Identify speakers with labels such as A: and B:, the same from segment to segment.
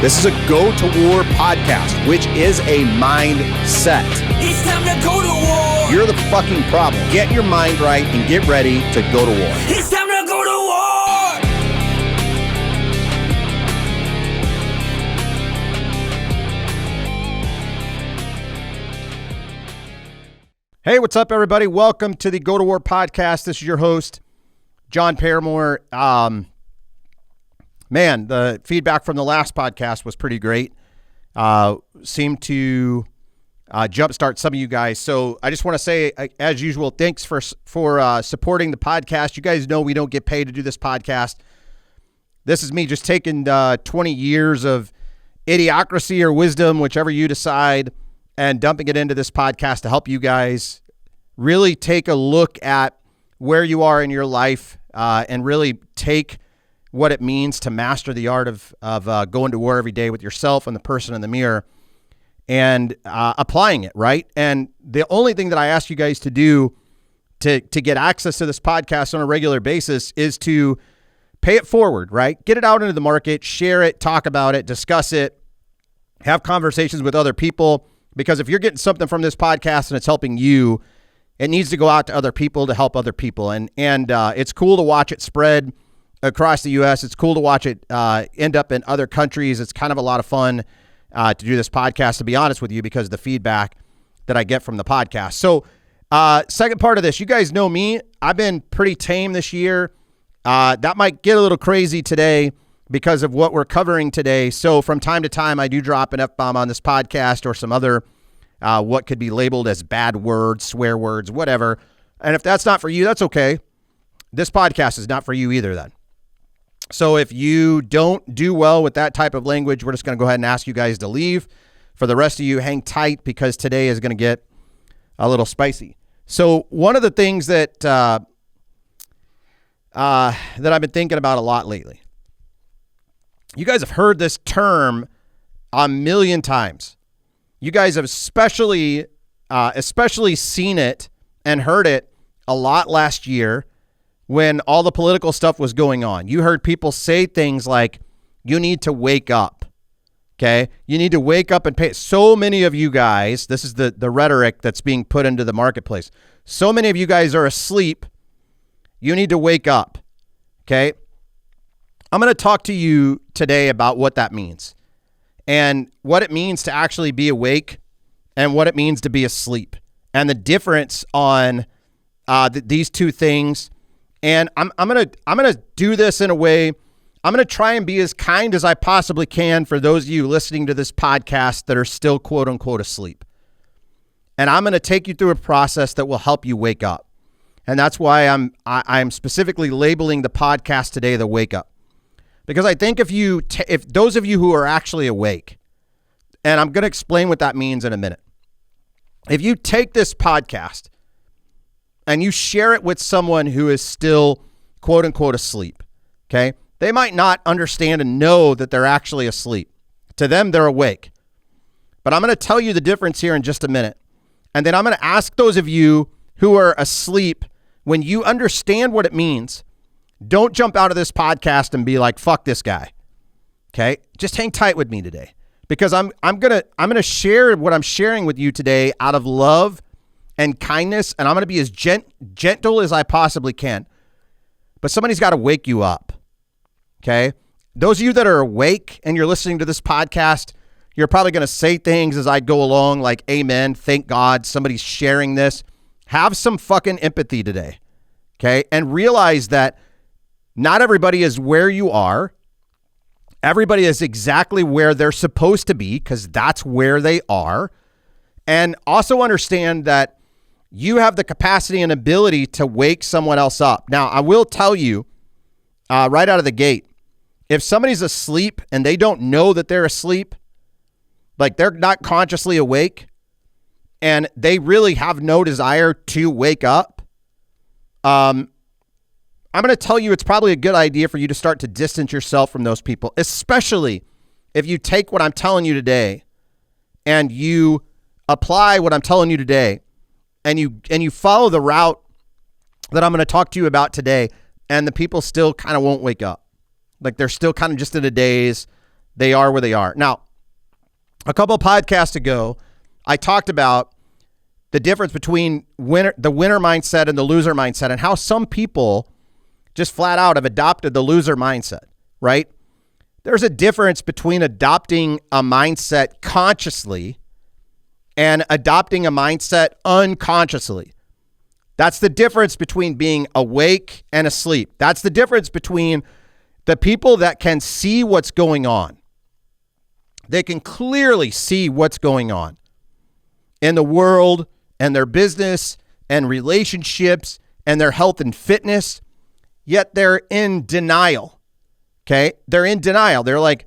A: This is a Go to War podcast, which is a mindset.
B: It's time to go to war.
A: You're the fucking problem. Get your mind right and get ready to go to war.
B: It's time to go to war.
A: Hey, what's up, everybody? Welcome to the Go to War podcast. This is your host, John Paramore. Man, the feedback from the last podcast was pretty great. Seemed to jumpstart some of you guys. So I just want to say, as usual, thanks for supporting the podcast. You guys know we don't get paid to do this podcast. This is me just taking 20 years of idiocracy or wisdom, whichever you decide, and dumping it into this podcast to help you guys really take a look at where you are in your life and really take what it means to master the art of going to war every day with yourself and the person in the mirror and applying it, right? And the only thing that I ask you guys to do to get access to this podcast on a regular basis is to pay it forward, right? Get it out into the market, share it, talk about it, discuss it, have conversations with other people, because if you're getting something from this podcast and it's helping you, it needs to go out to other people to help other people. And it's cool to watch it spread across the U.S. It's cool to watch it end up in other countries. It's kind of a lot of fun to do this podcast, to be honest with you, because of the feedback that I get from the podcast. So second part of this, you guys know me. I've been pretty tame this year. That might get a little crazy today because of what we're covering today. So from time to time, I do drop an F-bomb on this podcast or some other what could be labeled as bad words, swear words, whatever. And if that's not for you, that's okay. This podcast is not for you either then. So if you don't do well with that type of language, we're just going to go ahead and ask you guys to leave. For the rest of you, hang tight, because today is going to get a little spicy. So one of the things that I've been thinking about a lot lately, you guys have heard this term a million times. You guys have especially seen it and heard it a lot last year when all the political stuff was going on. You heard people say things like, you need to wake up, okay? You need to wake up and pay. So many of you guys, this is the rhetoric that's being put into the marketplace. So many of you guys are asleep. You need to wake up, okay? I'm going to talk to you today about what that means and what it means to actually be awake and what it means to be asleep and the difference on these two things. And I'm gonna do this in a way. I'm gonna try and be as kind as I possibly can for those of you listening to this podcast that are still quote unquote asleep. And I'm gonna take you through a process that will help you wake up. And that's why I'm specifically labeling the podcast today the Wake Up, because I think if those of you who are actually awake, and I'm gonna explain what that means in a minute. If you take this podcast and you share it with someone who is still quote unquote asleep, okay? They might not understand and know that they're actually asleep. To them, they're awake. But I'm going to tell you the difference here in just a minute. And then I'm going to ask those of you who are asleep, when you understand what it means, don't jump out of this podcast and be like, fuck this guy. Okay? Just hang tight with me today, because I'm going to share what I'm sharing with you today out of love and kindness, and I'm going to be as gentle as I possibly can. But somebody's got to wake you up, okay? Those of you that are awake and you're listening to this podcast, you're probably going to say things as I go along like, amen, thank God, somebody's sharing this. Have some fucking empathy today, okay? And realize that not everybody is where you are. Everybody is exactly where they're supposed to be, because that's where they are. And also understand that you have the capacity and ability to wake someone else up. Now, I will tell you right out of the gate, if somebody's asleep and they don't know that they're asleep, like they're not consciously awake, and they really have no desire to wake up, I'm going to tell you it's probably a good idea for you to start to distance yourself from those people, especially if you take what I'm telling you today and you apply what I'm telling you today, and you follow the route that I'm going to talk to you about today, and the people still kind of won't wake up. Like they're still kind of just in a daze. they are where they are. Now, a couple of podcasts ago, I talked about the difference between the winner mindset and the loser mindset, and how some people just flat out have adopted the loser mindset, right? There's a difference between adopting a mindset consciously and adopting a mindset unconsciously. That's the difference between being awake and asleep. That's the difference between the people that can see what's going on. They can clearly see what's going on in the world and their business and relationships and their health and fitness, yet they're in denial. Okay? They're in denial. They're like,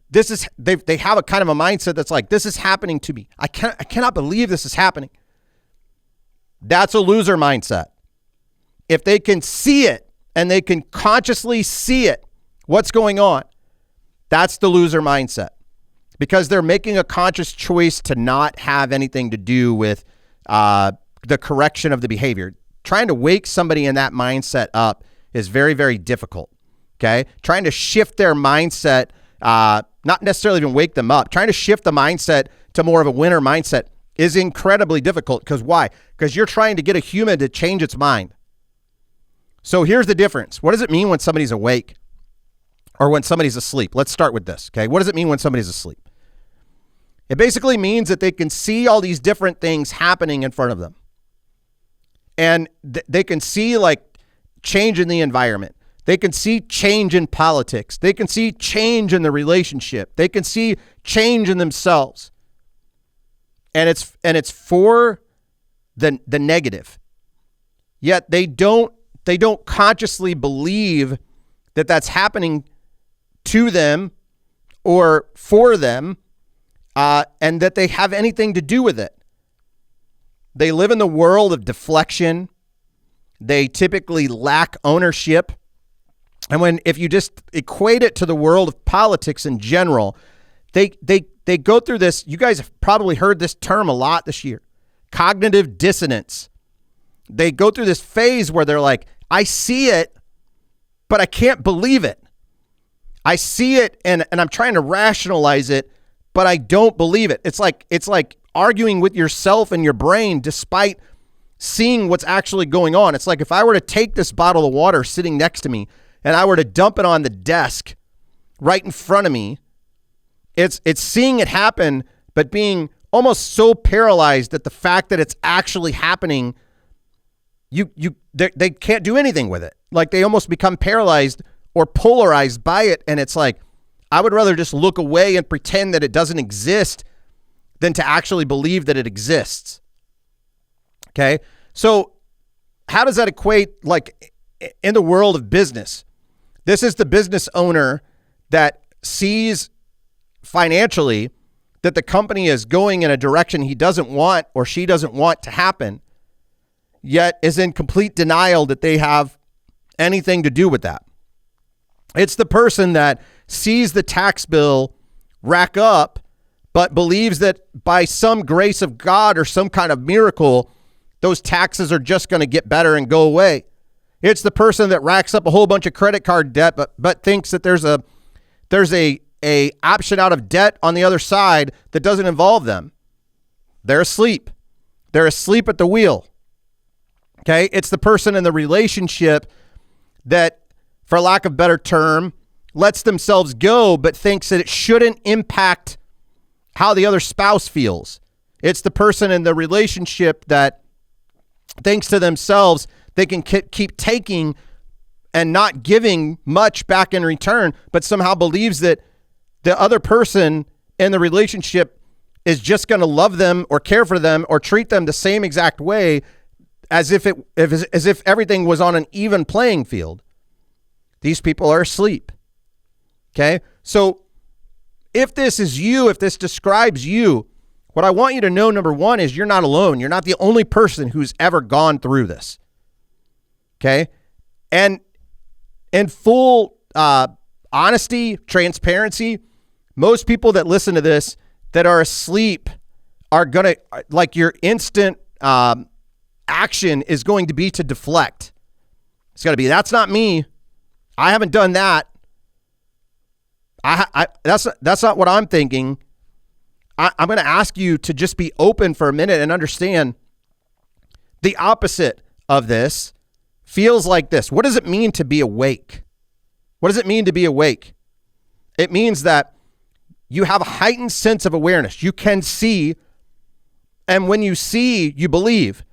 A: they have a kind of a mindset that's like, this is happening to me. I cannot believe this is happening. That's a loser mindset. If they can see it and they can consciously see it, what's going on, that's the loser mindset, because they're making a conscious choice to not have anything to do with the correction of the behavior. Trying to wake somebody in that mindset up is very, very difficult. Okay. Trying to shift their mindset, not necessarily even wake them up, trying to shift the mindset to more of a winner mindset is incredibly difficult. Because why? Because you're trying to get a human to change its mind. So here's the difference. What does it mean when somebody's awake or when somebody's asleep? Let's start with this. Okay. What does it mean when somebody's asleep? It basically means that they can see all these different things happening in front of them. And they can see like change in the environment. They can see change in politics. They can see change in the relationship. They can see change in themselves. And it's for the negative. Yet they don't consciously believe that that's happening to them or for them, and that they have anything to do with it. They live in the world of deflection. They typically lack ownership. And if you just equate it to the world of politics in general, they go through this. You guys have probably heard this term a lot this year, cognitive dissonance. They go through this phase where they're like, I see it, but I can't believe it. I see it and I'm trying to rationalize it, but I don't believe it. It's like arguing with yourself and your brain despite seeing what's actually going on. It's like if I were to take this bottle of water sitting next to me and I were to dump it on the desk right in front of me, it's seeing it happen, but being almost so paralyzed that the fact that it's actually happening, they can't do anything with it. Like they almost become paralyzed or polarized by it. And it's like, I would rather just look away and pretend that it doesn't exist than to actually believe that it exists. Okay. So how does that equate like in the world of business? This is the business owner that sees financially that the company is going in a direction he doesn't want or she doesn't want to happen, yet is in complete denial that they have anything to do with that. It's the person that sees the tax bill rack up, but believes that by some grace of God or some kind of miracle, those taxes are just going to get better and go away. It's the person that racks up a whole bunch of credit card debt, but thinks that there's a option out of debt on the other side that doesn't involve them. They're asleep. They're asleep at the wheel. Okay. It's the person in the relationship that, for lack of a better term, lets themselves go, but thinks that it shouldn't impact how the other spouse feels. It's the person in the relationship that thinks to themselves they can keep taking and not giving much back in return, but somehow believes that the other person in the relationship is just going to love them or care for them or treat them the same exact way as if everything was on an even playing field. These people are asleep. Okay? So if this is you, if this describes you, what I want you to know, number one, is you're not alone. You're not the only person who's ever gone through this. Okay? And in full honesty, transparency, most people that listen to this that are asleep are going to, like, your instant action is going to be to deflect. It's going to be, that's not me. I haven't done that. That's not what I'm thinking. I'm going to ask you to just be open for a minute and understand the opposite of this feels like this. What does it mean to be awake? What does it mean to be awake? It means that you have a heightened sense of awareness. You can see, and when you see, you believe.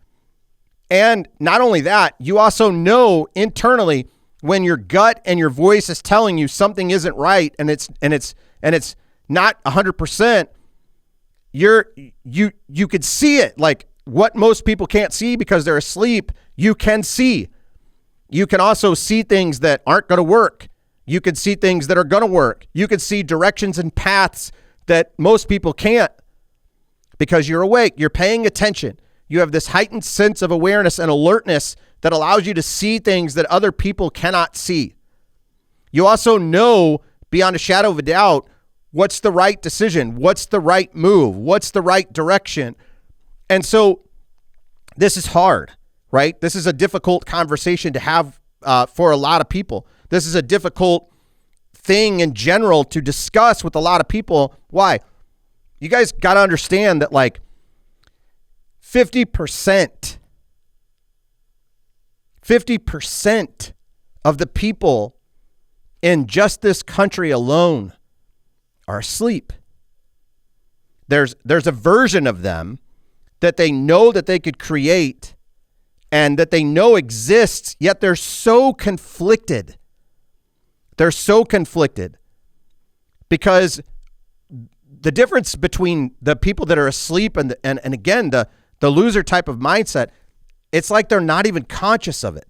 A: And not only that, you also know internally when your gut and your voice is telling you something isn't right and it's not 100%. You could see it, like what most people can't see because they're asleep. You can see. You can also see things that aren't going to work. You can see things that are going to work. You can see directions and paths that most people can't because you're awake. You're paying attention. You have this heightened sense of awareness and alertness that allows you to see things that other people cannot see. You also know beyond a shadow of a doubt what's the right decision, what's the right move, what's the right direction. And so this is hard, right? This is a difficult conversation to have for a lot of people. This is a difficult thing in general to discuss with a lot of people. Why? You guys got to understand that like 50% of the people in just this country alone are asleep. There's a version of them that they know that they could create and that they know exists, yet they're so conflicted. They're so conflicted because the difference between the people that are asleep and again, the loser type of mindset, it's like they're not even conscious of it.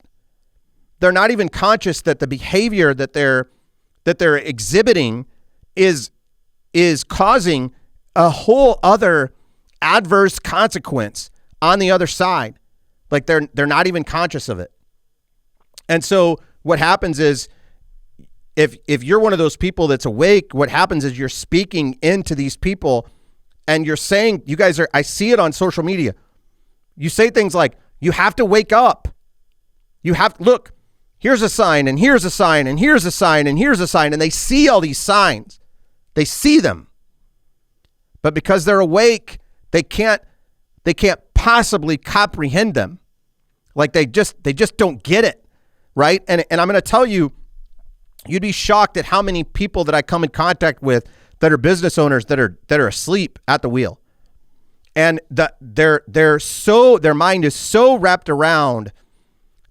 A: They're not even conscious that the behavior that they're exhibiting is causing a whole other adverse consequence on the other side. Like they're not even conscious of it. And so what happens is if you're one of those people that's awake, what happens is you're speaking into these people and you're saying, you guys are, I see it on social media. You say things like, you have to wake up. You have to look, here's a sign and here's a sign and here's a sign and here's a sign. And they see all these signs. They see them. But because they're awake, they can't possibly comprehend them. Like they just don't get it. Right. And I'm going to tell you, you'd be shocked at how many people that I come in contact with that are business owners that are asleep at the wheel. And their mind is so wrapped around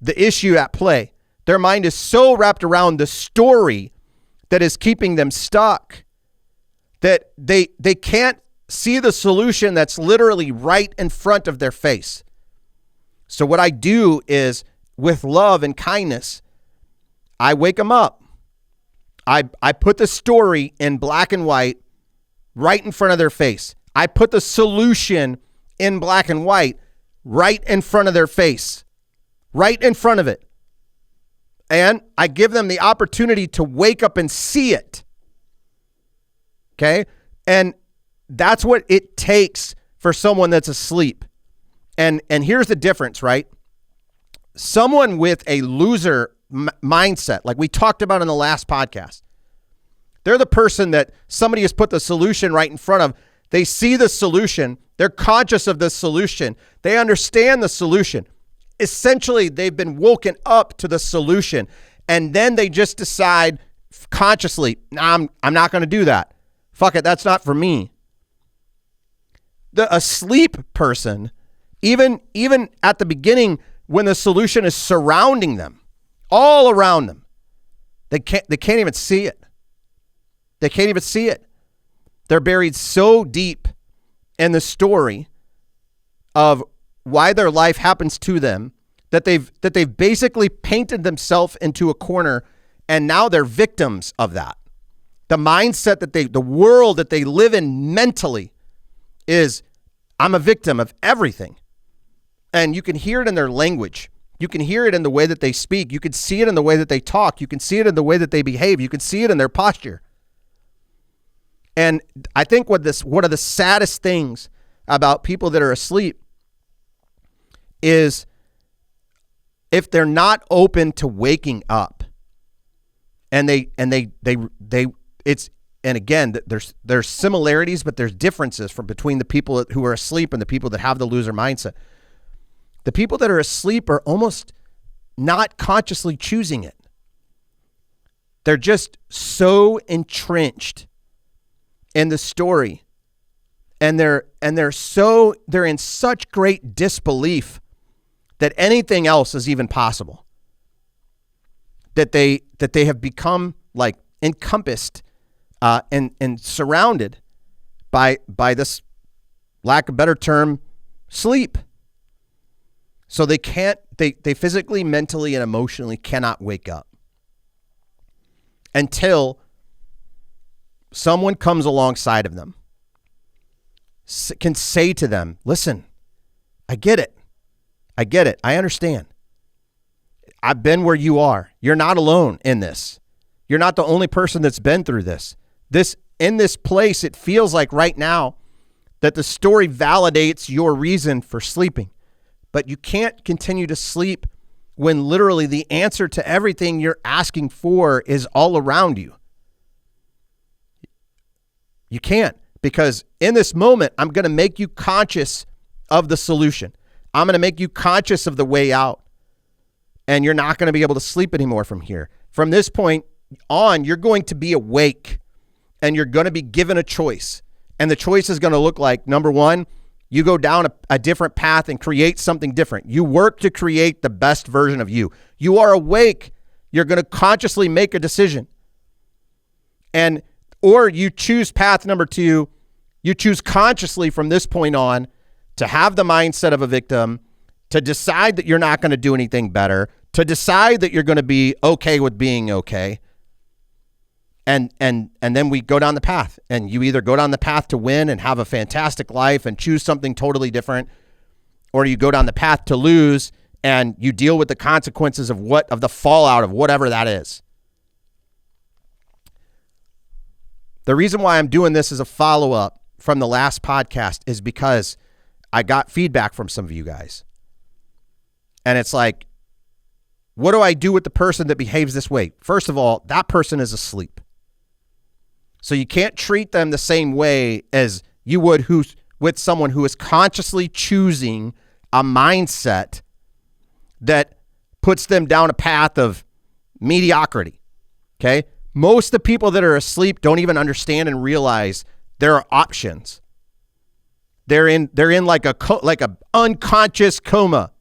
A: the issue at play. Their mind is so wrapped around the story that is keeping them stuck that they can't see the solution that's literally right in front of their face. So what I do is with love and kindness, I wake them up. I put the story in black and white right in front of their face. I put the solution in black and white right in front of their face, right in front of it. And I give them the opportunity to wake up and see it. Okay? And that's what it takes for someone that's asleep. And here's the difference, right? Someone with a loser mindset, like we talked about in the last podcast, they're the person that somebody has put the solution right in front of. They see the solution. They're conscious of the solution. They understand the solution. Essentially, they've been woken up to the solution. And then they just decide consciously, nah, I'm not going to do that. Fuck it, that's not for me. The asleep person, even at the beginning when the solution is surrounding them, all around them, they can't even see it. They can't even see it. They're buried so deep in the story of why their life happens to them that they've basically painted themselves into a corner, and now they're victims of that. The mindset the world that they live in mentally is, I'm a victim of everything. And you can hear it in their language. You can hear it in the way that they speak. You can see it in the way that they talk. You can see it in the way that they behave. You can see it in their posture. And I think one of the saddest things about people that are asleep is if they're not open to waking up, and it's and again, there's similarities, but there's differences between the people who are asleep and the people that have the loser mindset. The people that are asleep are almost not consciously choosing it. They're just so entrenched in the story, and they're in such great disbelief that anything else is even possible. That they have become like encompassed and surrounded by this, lack of a better term, sleep. So they physically, mentally, and emotionally cannot wake up until someone comes alongside of them, can say to them, listen, I get it. I understand. I've been where you are. You're not alone in this. You're not the only person that's been through this. In this place, it feels like right now that the story validates your reason for sleeping. But you can't continue to sleep when literally the answer to everything you're asking for is all around you. You can't, because in this moment, I'm going to make you conscious of the solution. I'm going to make you conscious of the way out. And you're not going to be able to sleep anymore from here. From this point on, you're going to be awake and you're going to be given a choice. And the choice is going to look like, number one, you go down a different path and create something different. You work to create the best version of you. You are awake. You're going to consciously make a decision. Or you choose path number two. You choose consciously from this point on to have the mindset of a victim, to decide that you're not going to do anything better, to decide that you're going to be okay with being okay. And then we go down the path, and you either go down the path to win and have a fantastic life and choose something totally different, or you go down the path to lose and you deal with the consequences of the fallout of whatever that is. The reason why I'm doing this as a follow-up from the last podcast is because I got feedback from some of you guys. And it's like, what do I do with the person that behaves this way? First of all, that person is asleep. So you can't treat them the same way as you would with someone who is consciously choosing a mindset that puts them down a path of mediocrity. Okay? Most of the people that are asleep don't even understand and realize there are options. They're in like a unconscious coma.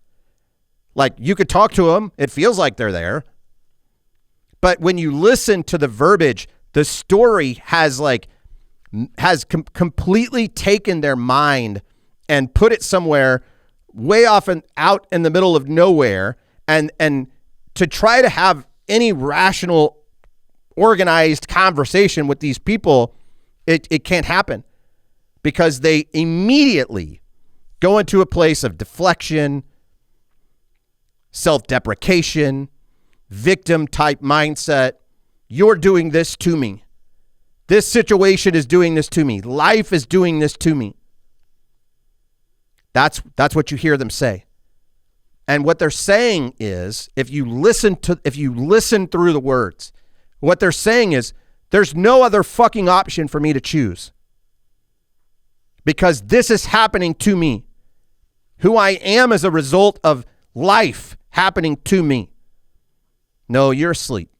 A: Like, you could talk to them. It feels like they're there. But when you listen to the verbiage, the story has completely taken their mind and put it somewhere way off and out in the middle of nowhere. And to try to have any rational, organized conversation with these people, it can't happen, because they immediately go into a place of deflection, self-deprecation, victim-type mindset. You're doing this to me. This situation is doing this to me. Life is doing this to me. That's what you hear them say. And what they're saying is, if you listen through the words, what they're saying is, there's no other fucking option for me to choose, because this is happening to me. Who I am as a result of life happening to me. No, you're asleep.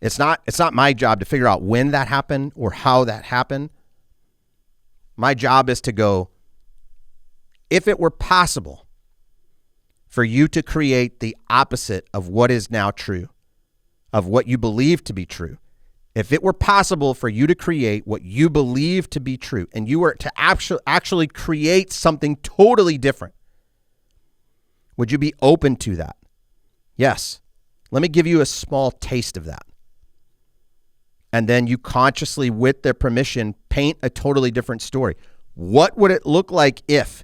A: It's not my job to figure out when that happened or how that happened. My job is to go, if it were possible for you to create the opposite of what is now true, of what you believe to be true, if it were possible for you to create what you believe to be true, and you were to actually create something totally different, would you be open to that? Yes. Let me give you a small taste of that. And then you consciously, with their permission, paint a totally different story. What would it look like if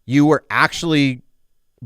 A: you were actually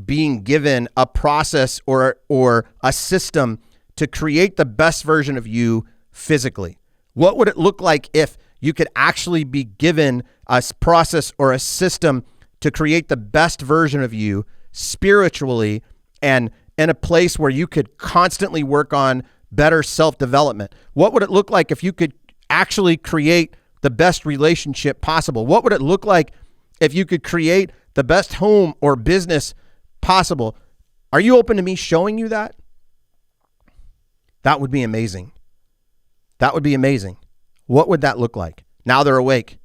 A: being given a process or a system to create the best version of you physically? What would it look like if you could actually be given a process or a system to create the best version of you spiritually, and in a place where you could constantly work on better self-development? What would it look like if you could actually create the best relationship possible? What would it look like if you could create the best home or business possible? Are you open to me showing you that? That would be amazing. That would be amazing. What would that look like? Now they're awake.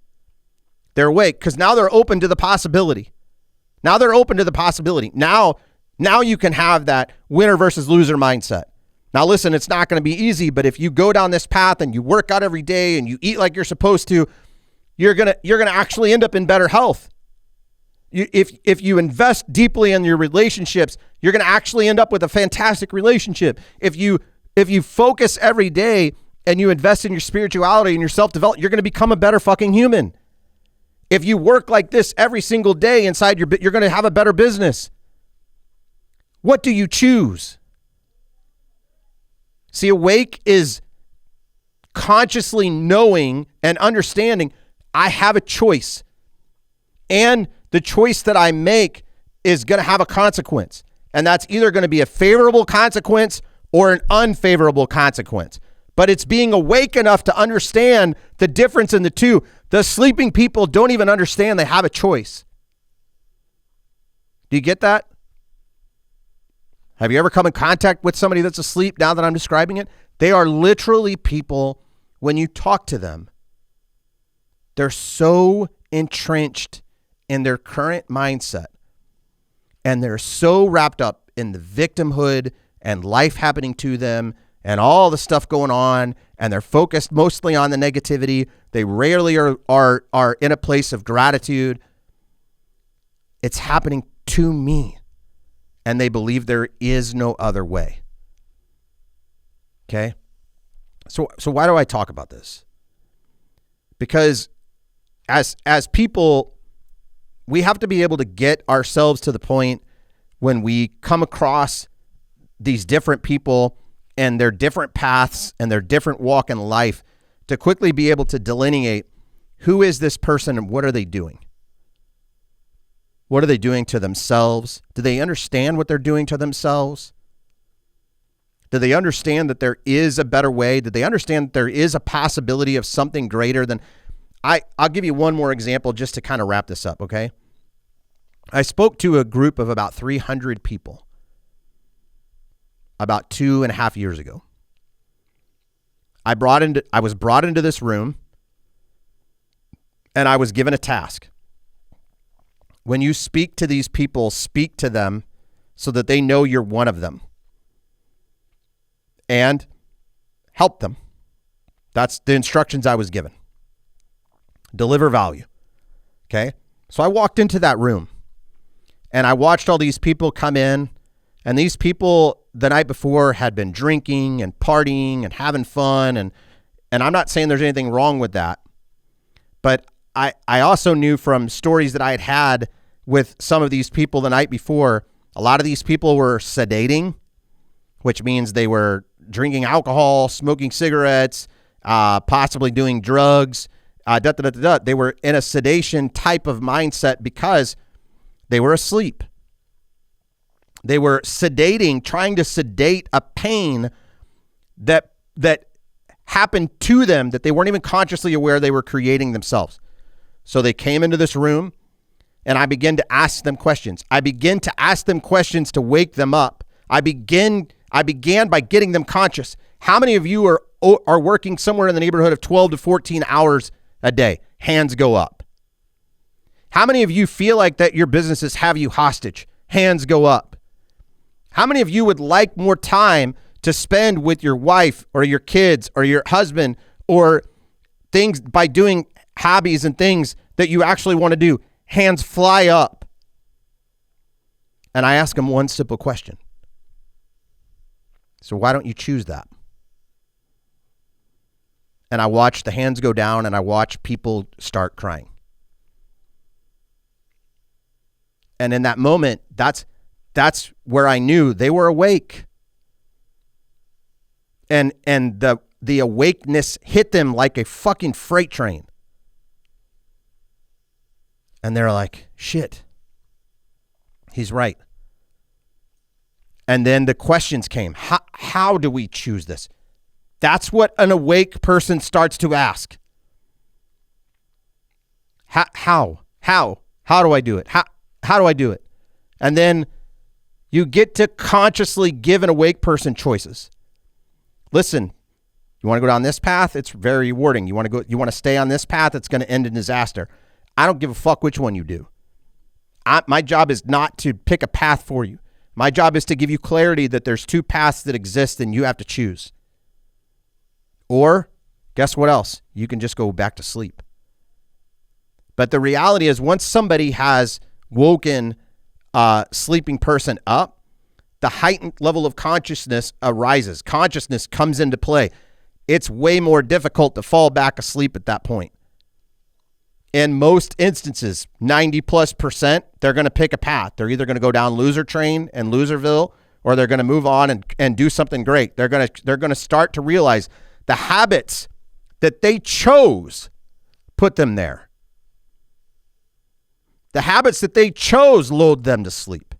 A: They're awake because now they're open to the possibility. Now they're open to the possibility. Now you can have that winner versus loser mindset. Now listen, it's not going to be easy, but if you go down this path and you work out every day and you eat like you're supposed to, you're going to actually end up in better health. If you invest deeply in your relationships, you're going to actually end up with a fantastic relationship. If you focus every day and you invest in your spirituality and your self-development, you're going to become a better fucking human. If you work like this every single day inside you're going to have a better business. What do you choose? See, awake is consciously knowing and understanding I have a choice. And the choice that I make is going to have a consequence. And that's either going to be a favorable consequence or an unfavorable consequence. But it's being awake enough to understand the difference in the two. The sleeping people don't even understand they have a choice. Do you get that? Have you ever come in contact with somebody that's asleep now that I'm describing it? They are literally people, when you talk to them, they're so entrenched in their current mindset and they're so wrapped up in the victimhood and life happening to them and all the stuff going on, and they're focused mostly on the negativity. They rarely are in a place of gratitude. It's happening to me. And they believe there is no other way. Okay? So why do I talk about this? Because as people, we have to be able to get ourselves to the point when we come across these different people and their different paths and their different walk in life to quickly be able to delineate who is this person and what are they doing? What are they doing to themselves? Do they understand what they're doing to themselves? Do they understand that there is a better way? Do they understand that there is a possibility of something greater than... I'll give you one more example just to kind of wrap this up, okay? I spoke to a group of about 300 people about 2.5 years ago. I was brought into this room and I was given a task. When you speak to these people, speak to them so that they know you're one of them. And help them. That's the instructions I was given. Deliver value. Okay? So I walked into that room and I watched all these people come in, and these people the night before had been drinking and partying and having fun, and I'm not saying there's anything wrong with that, but I also knew from stories that I had with some of these people the night before, a lot of these people were sedating, which means they were drinking alcohol, smoking cigarettes, possibly doing drugs. They were in a sedation type of mindset because they were asleep. They were sedating, trying to sedate a pain that happened to them that they weren't even consciously aware they were creating themselves. So they came into this room and I began to ask them questions. I began to ask them questions to wake them up. I began by getting them conscious. How many of you are working somewhere in the neighborhood of 12 to 14 hours a day? Hands go up. How many of you feel like that your businesses have you hostage? Hands go up. How many of you would like more time to spend with your wife or your kids or your husband or things by doing hobbies and things that you actually want to do? Hands fly up. And I ask them one simple question. So why don't you choose that? And I watch the hands go down and I watch people start crying. And in that moment, that's where I knew they were awake. And the awakeness hit them like a fucking freight train. And they're like, shit, he's right. And then the questions came. How do we choose this? That's what an awake person starts to ask. How do I do it? How do I do it? And then you get to consciously give an awake person choices. Listen, you want to go down this path? It's very rewarding. You want to stay on this path? It's going to end in disaster. I don't give a fuck which one you do. My job is not to pick a path for you. My job is to give you clarity that there's two paths that exist and you have to choose. Or guess what else? You can just go back to sleep. But the reality is once somebody has woken a sleeping person up, the heightened level of consciousness arises. Consciousness comes into play. It's way more difficult to fall back asleep at that point. In most instances, 90+%, they're going to pick a path. They're either going to go down loser train and loserville, or they're going to move on and do something great. They're going to start to realize the habits that they chose put them there. The habits that they chose lulled them to sleep.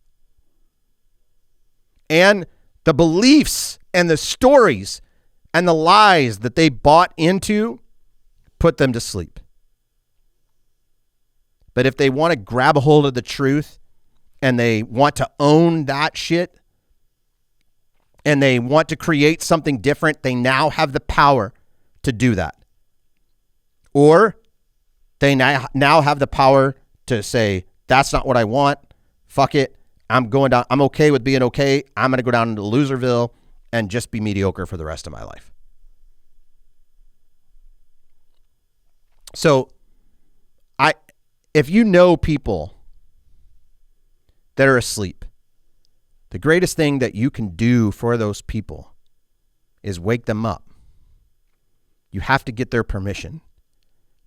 A: And the beliefs and the stories and the lies that they bought into put them to sleep. But if they want to grab a hold of the truth and they want to own that shit and they want to create something different, they now have the power to do that. Or they now have the power to say, that's not what I want. Fuck it. I'm going down. I'm okay with being okay. I'm going to go down into loserville and just be mediocre for the rest of my life. So if you know people that are asleep, the greatest thing that you can do for those people is wake them up. You have to get their permission.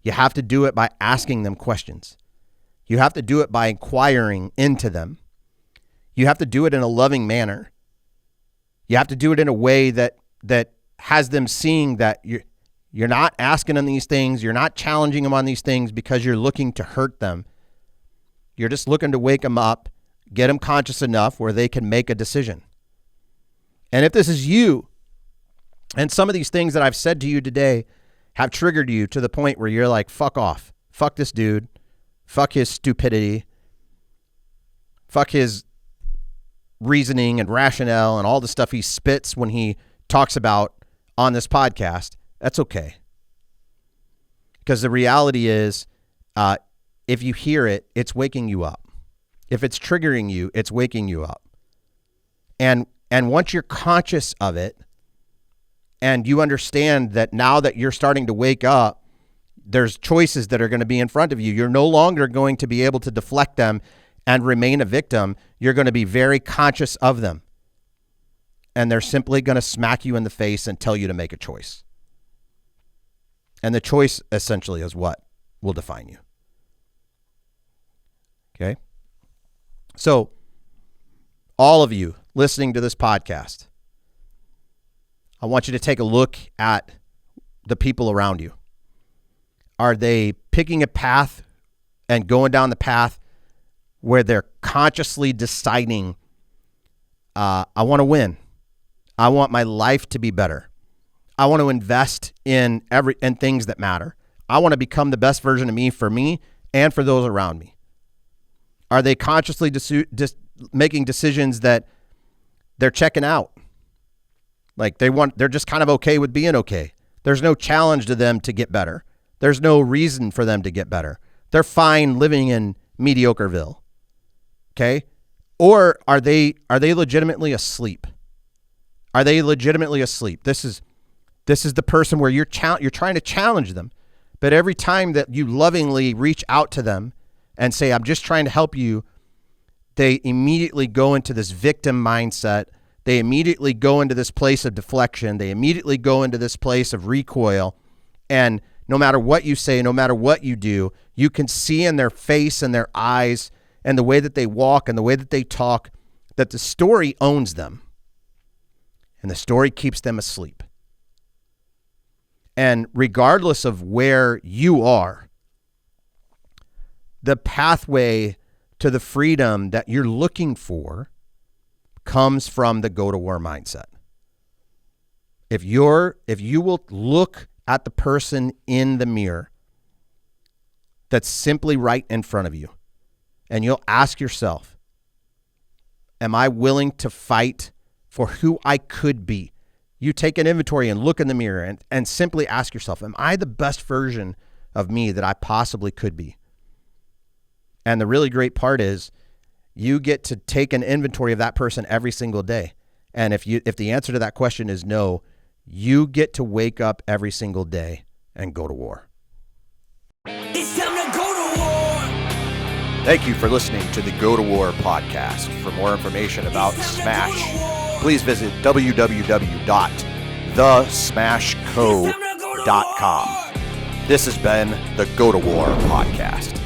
A: You have to do it by asking them questions. You have to do it by inquiring into them. You have to do it in a loving manner. You have to do it in a way that has them seeing that you're not asking them these things. You're not challenging them on these things because you're looking to hurt them. You're just looking to wake them up, get them conscious enough where they can make a decision. And if this is you, and some of these things that I've said to you today have triggered you to the point where you're like, fuck off. Fuck this dude. Fuck his stupidity. Fuck his reasoning and rationale and all the stuff he spits when he talks about on this podcast. That's okay. Because the reality is, if you hear it, it's waking you up. If it's triggering you, it's waking you up. And once you're conscious of it, and you understand that now that you're starting to wake up, there's choices that are going to be in front of you. You're no longer going to be able to deflect them and remain a victim. You're going to be very conscious of them. And they're simply going to smack you in the face and tell you to make a choice. And the choice essentially is what will define you. Okay? So, all of you listening to this podcast, I want you to take a look at the people around you. Are they picking a path and going down the path where they're consciously deciding, I want to win. I want my life to be better. I want to invest in things that matter. I want to become the best version of me for me and for those around me. Are they consciously just making decisions that they're checking out? Like they're just kind of okay with being okay. There's no challenge to them to get better. There's no reason for them to get better. They're fine living in Mediocreville. Okay? Or are they legitimately asleep? Are they legitimately asleep? This is the person where you're trying to challenge them. But every time that you lovingly reach out to them and say, I'm just trying to help you, they immediately go into this victim mindset. They immediately go into this place of deflection. They immediately go into this place of recoil. And no matter what you say, no matter what you do, you can see in their face and their eyes and the way that they walk and the way that they talk that the story owns them. And the story keeps them asleep. And regardless of where you are, the pathway to the freedom that you're looking for comes from the go to war mindset. If you will look at the person in the mirror that's simply right in front of you, and you'll ask yourself, am I willing to fight for who I could be? You take an inventory and look in the mirror and simply ask yourself, am I the best version of me that I possibly could be? And the really great part is you get to take an inventory of that person every single day. And if the answer to that question is no, you get to wake up every single day and go to war.
B: It's time to go to war.
C: Thank you for listening to the Go to War podcast. For more information about Smash, please visit www.thesmashco.com. This has been the Go to War podcast.